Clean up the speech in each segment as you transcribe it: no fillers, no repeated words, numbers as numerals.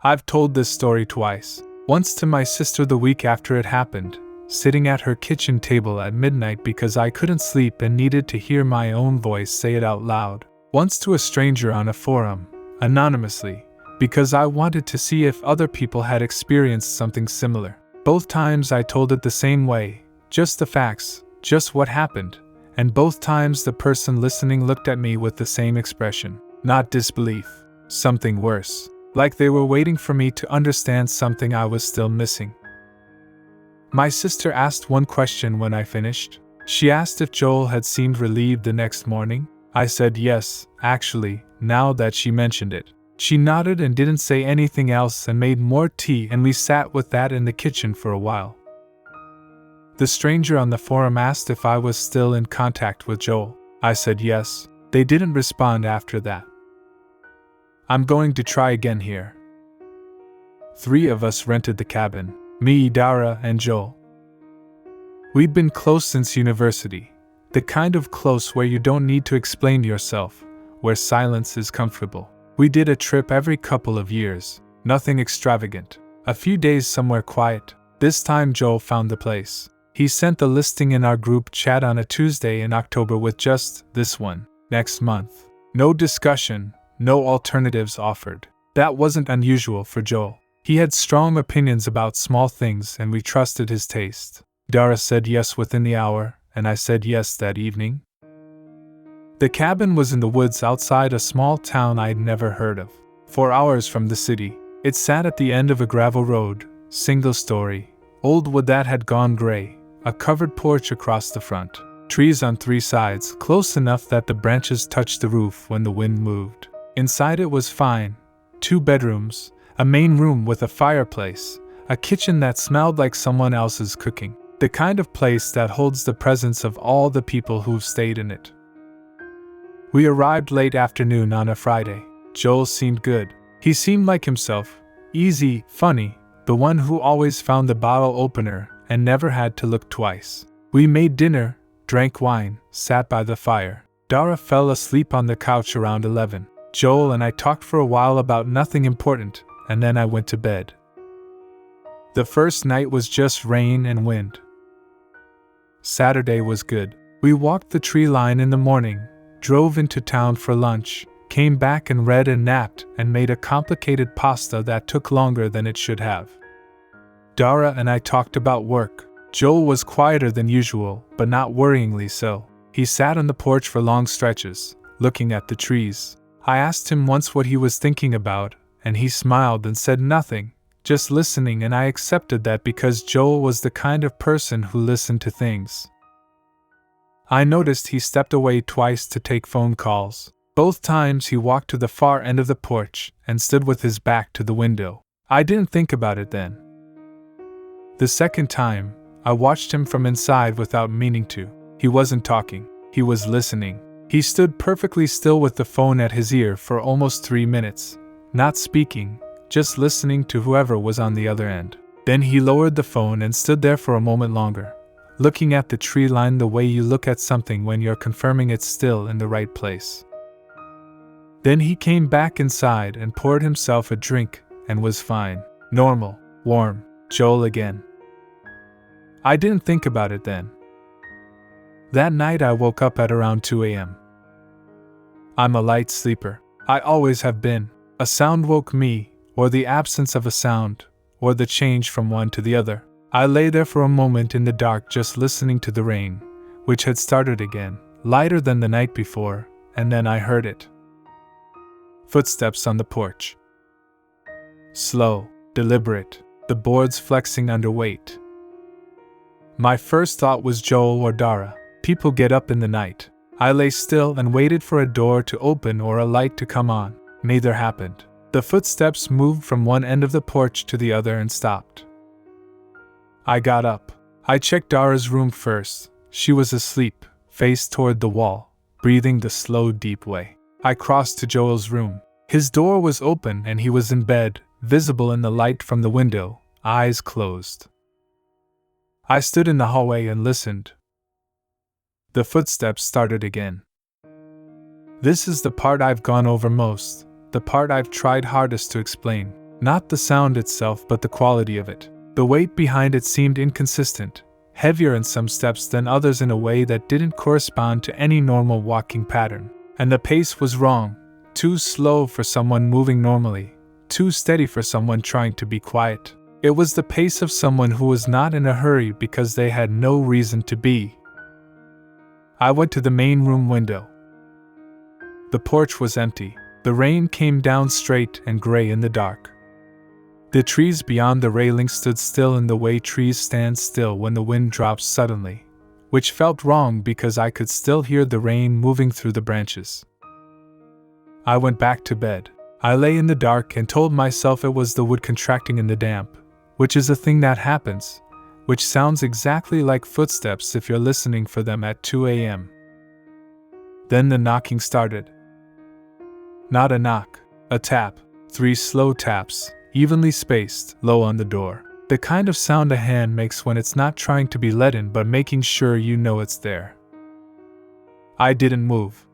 I've told this story twice. Once to my sister the week after it happened, sitting at her kitchen table at midnight because I couldn't sleep and needed to hear my own voice say it out loud. Once to a stranger on a forum, anonymously, because I wanted to see if other people had experienced something similar. Both times I told it the same way, just the facts, just what happened, and both times the person listening looked at me with the same expression. Not disbelief, something worse. Like they were waiting for me to understand something I was still missing. My sister asked one question when I finished. She asked if Joel had seemed relieved the next morning. I said yes, actually, now that she mentioned it. She nodded and didn't say anything else and made more tea, and we sat with that in the kitchen for a while. The stranger on the forum asked if I was still in contact with Joel. I said yes. They didn't respond after that. I'm going to try again here. 3 of us rented the cabin, me, Dara, and Joel. We'd been close since university, the kind of close where you don't need to explain yourself, where silence is comfortable. We did a trip every couple of years, nothing extravagant, a few days somewhere quiet. This time Joel found the place. He sent the listing in our group chat on a Tuesday in October with just this one, next month. No discussion. No alternatives offered. That wasn't unusual for Joel. He had strong opinions about small things and we trusted his taste. Dara said yes within the hour, and I said yes that evening. The cabin was in the woods outside a small town I'd never heard of. 4 hours from the city. It sat at the end of a gravel road, single story, old wood that had gone gray, a covered porch across the front, trees on 3 sides, close enough that the branches touched the roof when the wind moved. Inside it was fine. 2 bedrooms, a main room with a fireplace, a kitchen that smelled like someone else's cooking. The kind of place that holds the presence of all the people who've stayed in it. We arrived late afternoon on a Friday. Joel seemed good. He seemed like himself, easy, funny, the one who always found the bottle opener and never had to look twice. We made dinner, drank wine, sat by the fire. Dara fell asleep on the couch around 11. Joel and I talked for a while about nothing important, and then I went to bed. The first night was just rain and wind. Saturday was good. We walked the tree line in the morning, drove into town for lunch, came back and read and napped, and made a complicated pasta that took longer than it should have. Dara and I talked about work. Joel was quieter than usual, but not worryingly so. He sat on the porch for long stretches, looking at the trees. I asked him once what he was thinking about, and he smiled and said nothing, just listening, and I accepted that because Joel was the kind of person who listened to things. I noticed he stepped away twice to take phone calls. Both times he walked to the far end of the porch and stood with his back to the window. I didn't think about it then. The second time, I watched him from inside without meaning to. He wasn't talking, he was listening. He stood perfectly still with the phone at his ear for almost 3 minutes, not speaking, just listening to whoever was on the other end. Then he lowered the phone and stood there for a moment longer, looking at the tree line the way you look at something when you're confirming it's still in the right place. Then he came back inside and poured himself a drink and was fine. Normal, warm, Joel again. I didn't think about it then. That night I woke up at around 2 a.m. I'm a light sleeper. I always have been. A sound woke me, or the absence of a sound, or the change from one to the other. I lay there for a moment in the dark just listening to the rain, which had started again, lighter than the night before, and then I heard it. Footsteps on the porch. Slow, deliberate, the boards flexing under weight. My first thought was Joel or Dara. People get up in the night. I lay still and waited for a door to open or a light to come on. Neither happened. The footsteps moved from one end of the porch to the other and stopped. I got up. I checked Dara's room first. She was asleep, face toward the wall, breathing the slow, deep way. I crossed to Joel's room. His door was open and he was in bed, visible in the light from the window, eyes closed. I stood in the hallway and listened. The footsteps started again. This is the part I've gone over most, the part I've tried hardest to explain. Not the sound itself, but the quality of it. The weight behind it seemed inconsistent, heavier in some steps than others in a way that didn't correspond to any normal walking pattern. And the pace was wrong, too slow for someone moving normally, too steady for someone trying to be quiet. It was the pace of someone who was not in a hurry because they had no reason to be. I went to the main room window. The porch was empty. The rain came down straight and gray in the dark. The trees beyond the railing stood still in the way trees stand still when the wind drops suddenly, which felt wrong because I could still hear the rain moving through the branches. I went back to bed. I lay in the dark and told myself it was the wood contracting in the damp, which is a thing that happens, which sounds exactly like footsteps if you're listening for them at 2 a.m. Then the knocking started. Not a knock, a tap, 3 slow taps, evenly spaced, low on the door. The kind of sound a hand makes when it's not trying to be let in but making sure you know it's there. I didn't move.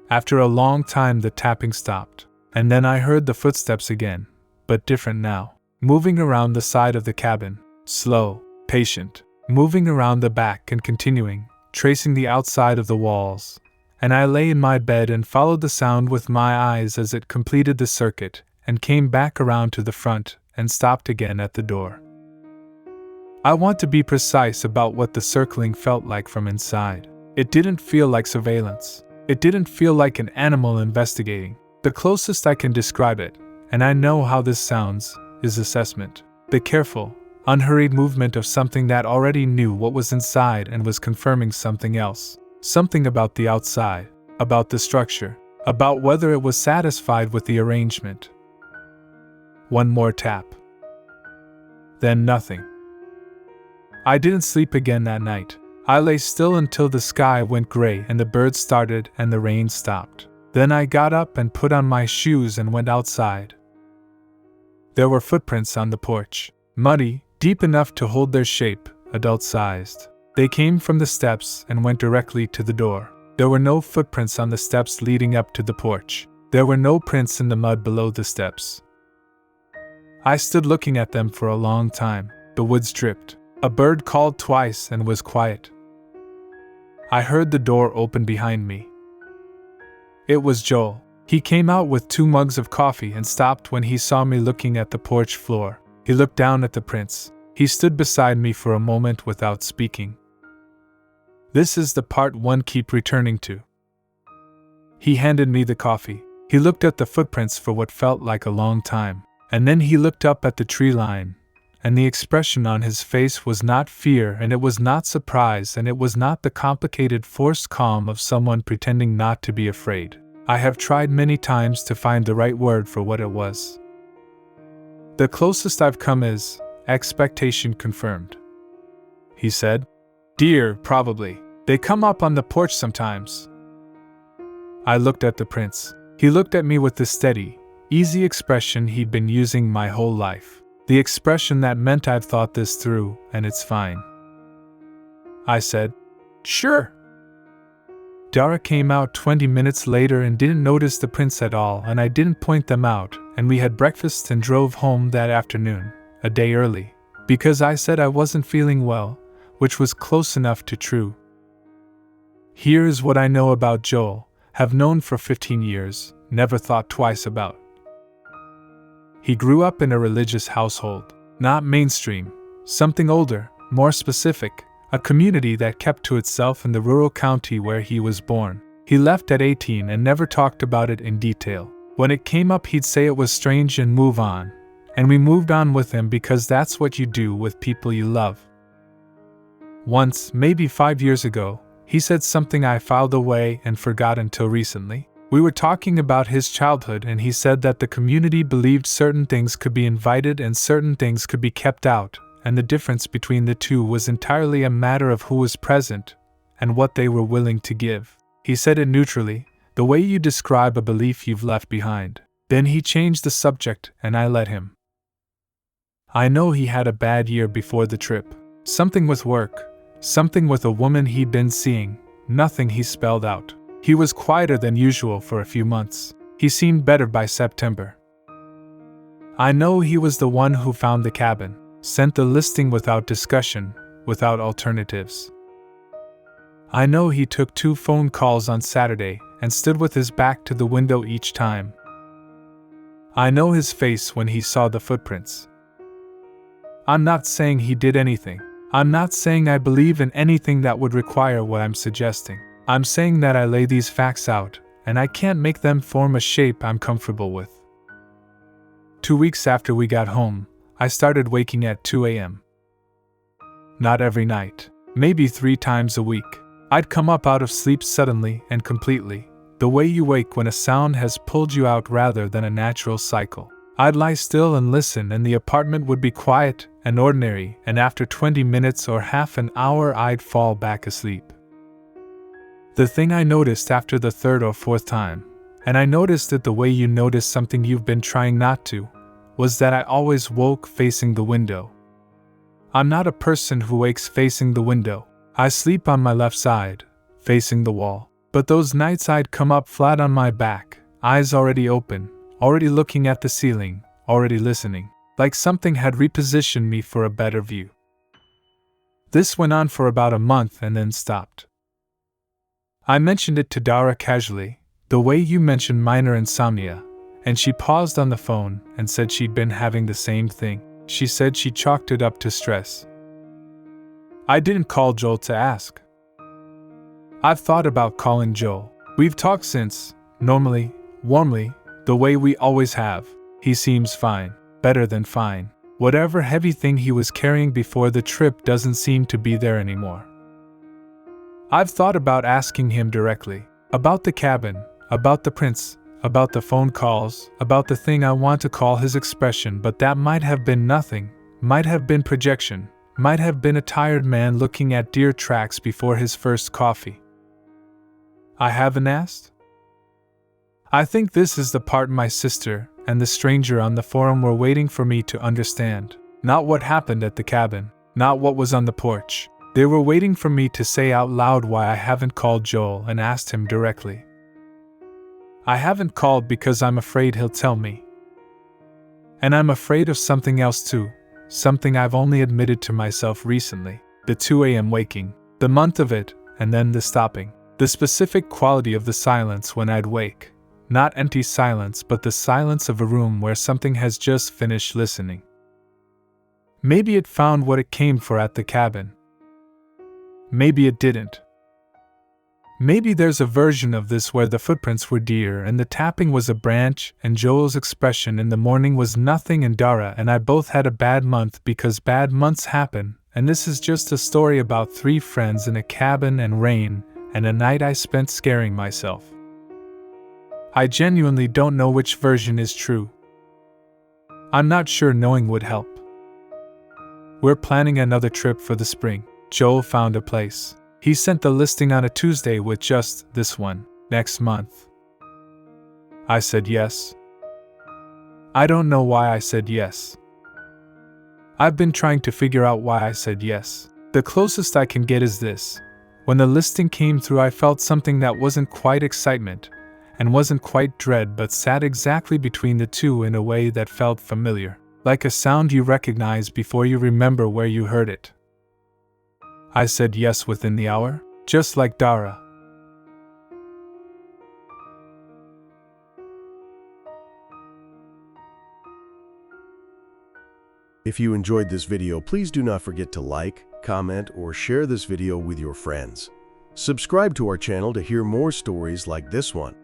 After a long time the tapping stopped, and then I heard the footsteps again, but different now, moving around the side of the cabin, slow, patient, moving around the back and continuing, tracing the outside of the walls. And I lay in my bed and followed the sound with my eyes as it completed the circuit, and came back around to the front, and stopped again at the door. I want to be precise about what the circling felt like from inside. It didn't feel like surveillance. It didn't feel like an animal investigating. The closest I can describe it, and I know how this sounds, is assessment. The careful, unhurried movement of something that already knew what was inside and was confirming something else. Something about the outside, about the structure, about whether it was satisfied with the arrangement. One more tap. Then nothing. I didn't sleep again that night. I lay still until the sky went gray and the birds started and the rain stopped. Then I got up and put on my shoes and went outside. There were footprints on the porch, muddy, deep enough to hold their shape, adult-sized. They came from the steps and went directly to the door. There were no footprints on the steps leading up to the porch. There were no prints in the mud below the steps. I stood looking at them for a long time. The woods dripped. A bird called twice and was quiet. I heard the door open behind me. It was Joel. He came out with 2 mugs of coffee and stopped when he saw me looking at the porch floor. He looked down at the prints. He stood beside me for a moment without speaking. This is the part one keep returning to. He handed me the coffee. He looked at the footprints for what felt like a long time, and then he looked up at the tree line, and the expression on his face was not fear and it was not surprise and it was not the complicated forced calm of someone pretending not to be afraid. I have tried many times to find the right word for what it was. The closest I've come is, expectation confirmed. He said, "Deer, probably. They come up on the porch sometimes." I looked at the prints. He looked at me with the steady, easy expression he'd been using my whole life. The expression that meant I've thought this through, and it's fine. I said, "Sure." Dara came out 20 minutes later and didn't notice the prints at all, and I didn't point them out, and we had breakfast and drove home that afternoon, a day early, because I said I wasn't feeling well, which was close enough to true. Here's what I know about Joel, have known for 15 years, never thought twice about. He grew up in a religious household, not mainstream, something older, more specific, a community that kept to itself in the rural county where he was born. He left at 18 and never talked about it in detail. When it came up he'd say it was strange and move on, and we moved on with him because that's what you do with people you love. Once, maybe 5 years ago, he said something I filed away and forgot until recently. We were talking about his childhood and he said that the community believed certain things could be invited and certain things could be kept out, and the difference between the two was entirely a matter of who was present and what they were willing to give. He said it neutrally, the way you describe a belief you've left behind. Then he changed the subject and I let him. I know he had a bad year before the trip. Something with work. Something with a woman he'd been seeing, nothing he spelled out. He was quieter than usual for a few months. He seemed better by September. I know he was the one who found the cabin, sent the listing without discussion, without alternatives. I know he took 2 phone calls on Saturday and stood with his back to the window each time. I know his face when he saw the footprints. I'm not saying he did anything. I'm not saying I believe in anything that would require what I'm suggesting. I'm saying that I lay these facts out, and I can't make them form a shape I'm comfortable with. 2 weeks after we got home, I started waking at 2 a.m. Not every night, maybe 3 times a week. I'd come up out of sleep suddenly and completely, the way you wake when a sound has pulled you out rather than a natural cycle. I'd lie still and listen, and the apartment would be quiet and ordinary, and after 20 minutes or half an hour I'd fall back asleep. The thing I noticed after the 3rd or 4th time, and I noticed it the way you notice something you've been trying not to, was that I always woke facing the window. I'm not a person who wakes facing the window. I sleep on my left side, facing the wall. But those nights I'd come up flat on my back, eyes already open, already looking at the ceiling, already listening, like something had repositioned me for a better view. This went on for about a month and then stopped. I mentioned it to Dara casually, the way you mentioned minor insomnia, and she paused on the phone and said she'd been having the same thing. She said she chalked it up to stress. I didn't call Joel to ask. I've thought about calling Joel. We've talked since, normally, warmly, the way we always have. He seems fine, better than fine. Whatever heavy thing he was carrying before the trip doesn't seem to be there anymore. I've thought about asking him directly, about the cabin, about the prints, about the phone calls, about the thing I want to call his expression, but that might have been nothing, might have been projection, might have been a tired man looking at deer tracks before his first coffee. I haven't asked? I think this is the part my sister and the stranger on the forum were waiting for me to understand. Not what happened at the cabin, not what was on the porch. They were waiting for me to say out loud why I haven't called Joel and asked him directly. I haven't called because I'm afraid he'll tell me. And I'm afraid of something else too, something I've only admitted to myself recently. The 2 a.m. waking, the month of it, and then the stopping. The specific quality of the silence when I'd wake. Not empty silence, but the silence of a room where something has just finished listening. Maybe it found what it came for at the cabin. Maybe it didn't. Maybe there's a version of this where the footprints were deer and the tapping was a branch and Joel's expression in the morning was nothing, and Dara and I both had a bad month because bad months happen, and this is just a story about 3 friends in a cabin and rain and a night I spent scaring myself. I genuinely don't know which version is true. I'm not sure knowing would help. We're planning another trip for the spring. Joel found a place. He sent the listing on a Tuesday with just this one, next month. I said yes. I don't know why I said yes. I've been trying to figure out why I said yes. The closest I can get is this. When the listing came through, I felt something that wasn't quite excitement and wasn't quite dread, but sat exactly between the two in a way that felt familiar, like a sound you recognize before you remember where you heard it. I said yes within the hour, just like Dara. If you enjoyed this video, please do not forget to like, comment, or share this video with your friends. Subscribe to our channel to hear more stories like this one.